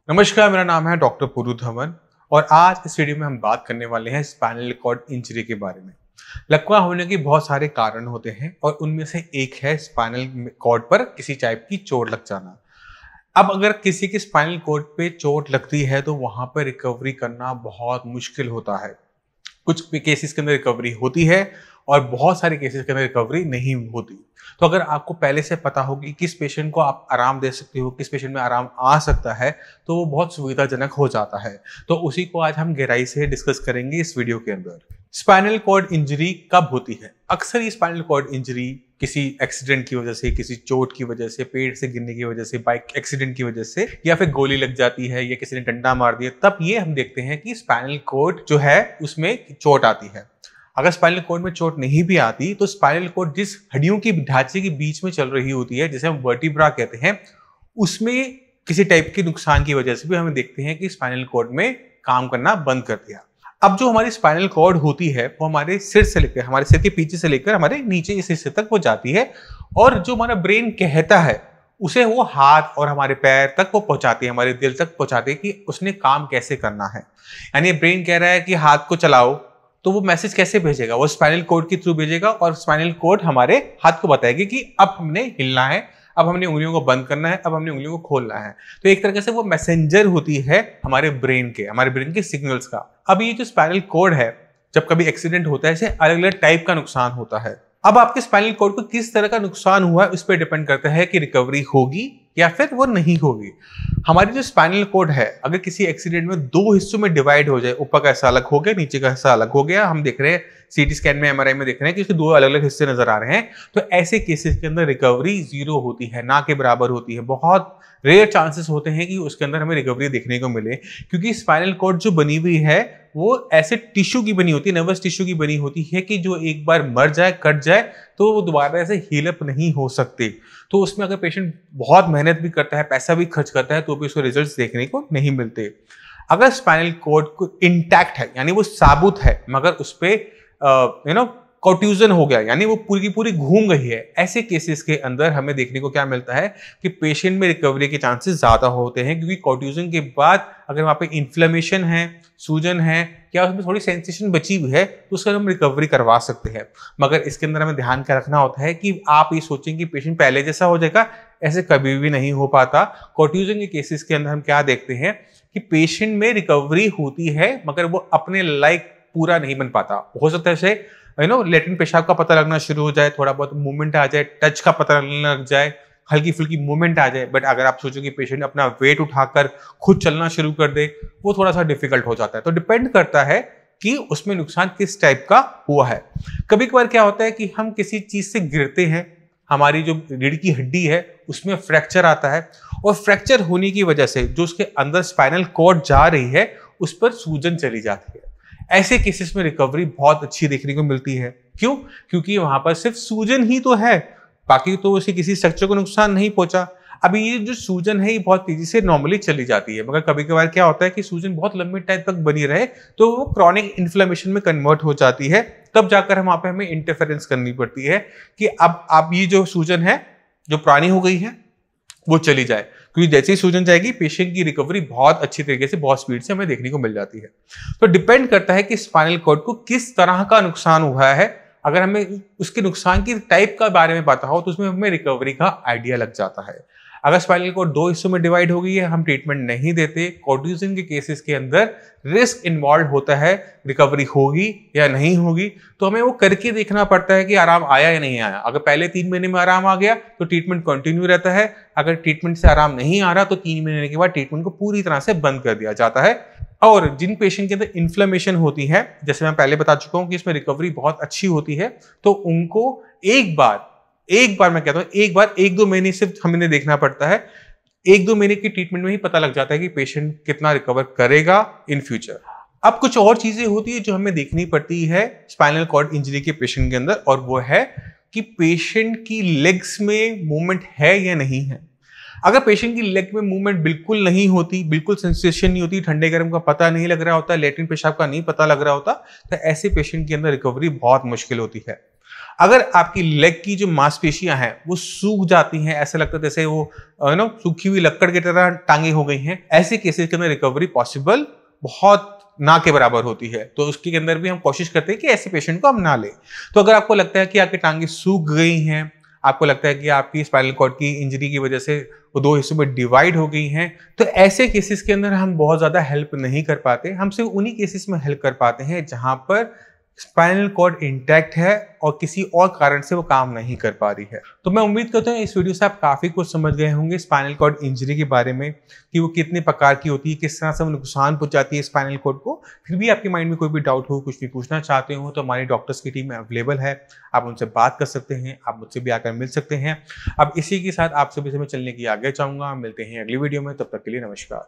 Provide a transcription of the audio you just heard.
नमस्कार, मेरा नाम है डॉक्टर पुरु धवन और आज इस वीडियो में हम बात करने वाले हैं स्पाइनल कॉर्ड इंजरी के बारे में। लकवा होने के बहुत सारे कारण होते हैं और उनमें से एक है स्पाइनल कॉर्ड पर किसी टाइप की चोट लग जाना। अब अगर किसी के स्पाइनल कॉर्ड पे चोट लगती है तो वहां पर रिकवरी करना बहुत मुश्किल होता है। कुछ केसेस के अंदर रिकवरी होती है और बहुत सारे केसेस के अंदर रिकवरी नहीं होती। तो अगर आपको पहले से पता हो कि किस पेशेंट को आप आराम दे सकते हो, किस पेशेंट में आराम आ सकता है, तो वो बहुत सुविधाजनक हो जाता है। तो उसी को आज हम गहराई से डिस्कस करेंगे इस वीडियो के अंदर। स्पाइनल कॉर्ड इंजरी कब होती है? अक्सर ये स्पाइनल कॉर्ड इंजरी किसी एक्सीडेंट की वजह से, किसी चोट की वजह से, पेड़ से गिरने की वजह से, बाइक एक्सीडेंट की वजह से, या फिर गोली लग जाती है या किसी ने डंडा मार दिया, तब ये हम देखते हैं कि स्पाइनल कॉर्ड जो है उसमें चोट आती है। अगर स्पाइनल कॉर्ड में चोट नहीं भी आती तो स्पाइनल कॉर्ड जिस हड्डियों की ढांचे के बीच में चल रही होती है, जिसे हम वर्टिब्रा कहते हैं, उसमें किसी टाइप के नुकसान की वजह से भी हमें देखते हैं कि स्पाइनल कॉर्ड में काम करना बंद कर दिया। अब जो हमारी स्पाइनल कॉर्ड होती है वो हमारे सिर से लेकर, हमारे सिर के पीछे से लेकर हमारे नीचे इस हिस्से तक वो जाती है और जो हमारा ब्रेन कहता है उसे वो हाथ और हमारे पैर तक वो पहुंचाती है, हमारे दिल तक पहुंचाती है कि उसने काम कैसे करना है। यानी ब्रेन कह रहा है कि हाथ को चलाओ, तो वो मैसेज कैसे भेजेगा? वो स्पाइनल कॉर्ड के थ्रू भेजेगा और स्पाइनल कॉर्ड हमारे हाथ को बताएगी कि अब हमने हिलना है, अब हमने उंगलियों को बंद करना है, अब हमने उंगलियों को खोलना है। तो एक तरीके से वो मैसेंजर होती है हमारे ब्रेन के सिग्नल्स का। अब ये जो स्पाइनल कॉर्ड है, जब कभी एक्सीडेंट होता है, इसे अलग अलग टाइप का नुकसान होता है। अब आपके स्पाइनल कॉर्ड को किस तरह का नुकसान हुआ है उस पर डिपेंड करता है कि रिकवरी होगी या फिर वो नहीं होगी। हमारी जो स्पाइनल कॉर्ड है, अगर किसी एक्सीडेंट में दो हिस्सों में डिवाइड हो जाए, ऊपर का हिस्सा अलग हो गया, नीचे का हिस्सा अलग हो गया, हम देख रहे हैं सीटी स्कैन में, एमआरआई में देख रहे हैं कि उसके दो अलग अलग हिस्से नजर आ रहे हैं, तो ऐसे केसेस के अंदर रिकवरी 0 होती है, ना के बराबर होती है। बहुत रेयर चांसेस होते हैं कि उसके अंदर हमें रिकवरी देखने को मिले, क्योंकि स्पाइनल कॉर्ड जो बनी हुई है वो ऐसे टिश्यू की बनी होती है, नर्वस टिश्यू की बनी होती है कि जो एक बार मर जाए, कट जाए, तो वो दोबारा ऐसे हीलअप नहीं हो सकते। तो उसमें अगर पेशेंट बहुत मेहनत भी करता है, पैसा भी खर्च करता है, तो भी उसको रिजल्ट्स देखने को नहीं मिलते। अगर स्पाइनल कॉर्ड को इंटैक्ट है, यानी वो साबुत है, मगर उस पर कॉट्यूजन हो गया, यानी वो पूरी की पूरी घूम गई है, ऐसे केसेस के अंदर हमें देखने को क्या मिलता है कि पेशेंट में रिकवरी के चांसेस ज्यादा होते हैं, क्योंकि कॉट्यूजन के बाद अगर वहां पे इन्फ्लेमेशन है, सूजन है, या उसमें थोड़ी सेंसेशन बची हुई है, तो उसका हम रिकवरी करवा सकते हैं। मगर इसके अंदर हमें ध्यान क्या रखना होता है कि आप ये सोचें कि पेशेंट पहले जैसा हो जाएगा, ऐसे कभी भी नहीं हो पाता। कॉट्यूजन के केसेस के अंदर हम क्या देखते हैं कि पेशेंट में रिकवरी होती है, मगर वो अपने लाइक पूरा नहीं बन पाता। हो सकता है लेटरिन पेशाब का पता लगना शुरू हो जाए, थोड़ा बहुत मूवमेंट आ जाए, टच का पता लगने लग जाए, हल्की फुल्की मूवमेंट आ जाए, बट अगर आप सोचो कि पेशेंट अपना वेट उठाकर खुद चलना शुरू कर दे, वो थोड़ा सा डिफिकल्ट हो जाता है। तो डिपेंड करता है कि उसमें नुकसान किस टाइप का हुआ है। कभी कभार क्या होता है कि हम किसी चीज से गिरते हैं, हमारी जो रीढ़ की हड्डी है उसमें फ्रैक्चर आता है, और फ्रैक्चर होने की वजह से जो उसके अंदर स्पाइनल कॉर्ड जा रही है उस पर सूजन चली जाती है। ऐसे केसेस में रिकवरी बहुत अच्छी देखने को मिलती है। क्यों? क्योंकि वहां पर सिर्फ सूजन ही तो है, बाकी तो उसे किसी स्ट्रक्चर को नुकसान नहीं पहुंचा। अभी ये जो सूजन है ये बहुत तेजी से नॉर्मली चली जाती है, मगर कभी कभार क्या होता है कि सूजन बहुत लंबे टाइम तक बनी रहे तो वो क्रॉनिक इन्फ्लेमेशन में कन्वर्ट हो जाती है। तब जाकर वहां पर हमें इंटरफेरेंस करनी पड़ती है कि अब ये जो सूजन है जो पुरानी हो गई है वो चली जाए, क्योंकि जैसे ही सूजन जाएगी पेशेंट की रिकवरी बहुत अच्छी तरीके से, बहुत स्पीड से हमें देखने को मिल जाती है। तो डिपेंड करता है कि स्पाइनल कॉर्ड को किस तरह का नुकसान हुआ है। अगर हमें उसके नुकसान की टाइप का बारे में पता हो तो उसमें हमें रिकवरी का आइडिया लग जाता है। अगर स्पाइनल कॉर्ड दो हिस्सों में डिवाइड हो गई है, हम ट्रीटमेंट नहीं देते, कॉट्यूजन के केसेस के अंदर रिस्क इन्वॉल्व होता है रिकवरी होगी या नहीं होगी, तो हमें वो करके देखना पड़ता है कि आराम आया या नहीं आया। अगर पहले 3 महीने में आराम आ गया तो ट्रीटमेंट कंटिन्यू रहता है, अगर ट्रीटमेंट से आराम नहीं आ रहा तो 3 महीने के बाद ट्रीटमेंट को पूरी तरह से बंद कर दिया जाता है। और जिन पेशेंट के अंदर इन्फ्लेमेशन होती है, जैसे मैं पहले बता चुका हूं कि इसमें रिकवरी बहुत अच्छी होती है, तो उनको एक बार मैं कहता हूं, एक बार 1-2 महीने सिर्फ हमें देखना पड़ता है। 1-2 महीने की ट्रीटमेंट में ही पता लग जाता है कि पेशेंट कितना रिकवर करेगा इन फ्यूचर। अब कुछ और चीजें होती है जो हमें देखनी पड़ती है स्पाइनल कॉर्ड इंजरी के पेशेंट के अंदर, और वो है कि पेशेंट की लेग्स में मूवमेंट है या नहीं है। अगर पेशेंट की लेग में मूवमेंट बिल्कुल नहीं होती, बिल्कुल सेंसेशन नहीं होती, ठंडे गर्म का पता नहीं लग रहा होता, लेटरिन पेशाब का नहीं पता लग रहा होता, तो ऐसे पेशेंट के अंदर रिकवरी बहुत मुश्किल होती है। अगर आपकी लेग की जो मांसपेशियां हैं वो सूख जाती हैं, ऐसा लगता है जैसे वो सूखी हुई लकड़ की तरह टांगी हो गई हैं, ऐसे केसेस के अंदर रिकवरी पॉसिबल बहुत ना के बराबर होती है। तो उसके अंदर भी हम कोशिश करते हैं कि ऐसे पेशेंट को हम ना लें। तो अगर आपको लगता है कि आपकी टांगे सूख गई हैं, आपको लगता है कि आपकी स्पाइनल कॉर्ड की इंजरी की वजह से वो 2 हिस्सों में डिवाइड हो गई हैं, तो ऐसे केसेस के अंदर हम बहुत ज़्यादा हेल्प नहीं कर पाते। हम सिर्फ उन्हीं केसेस में हेल्प कर पाते हैं जहाँ पर स्पाइनल कॉर्ड इंटैक्ट है और किसी और कारण से वो काम नहीं कर पा रही है। तो मैं उम्मीद करता हूँ इस वीडियो से आप काफ़ी कुछ समझ गए होंगे स्पाइनल कॉर्ड इंजरी के बारे में, कि वो कितने प्रकार की होती है, किस तरह से वो नुकसान पहुंचाती है स्पाइनल कॉर्ड को। फिर भी आपके माइंड में कोई भी डाउट हो, कुछ भी पूछना चाहते हो, तो हमारी डॉक्टर्स की टीम अवेलेबल है, आप उनसे बात कर सकते हैं, आप मुझसे भी आकर मिल सकते हैं। अब इसी के साथ आप सभी से मैं चलने की आगे चाहूँगा। मिलते हैं अगली वीडियो में, तब तक के लिए नमस्कार।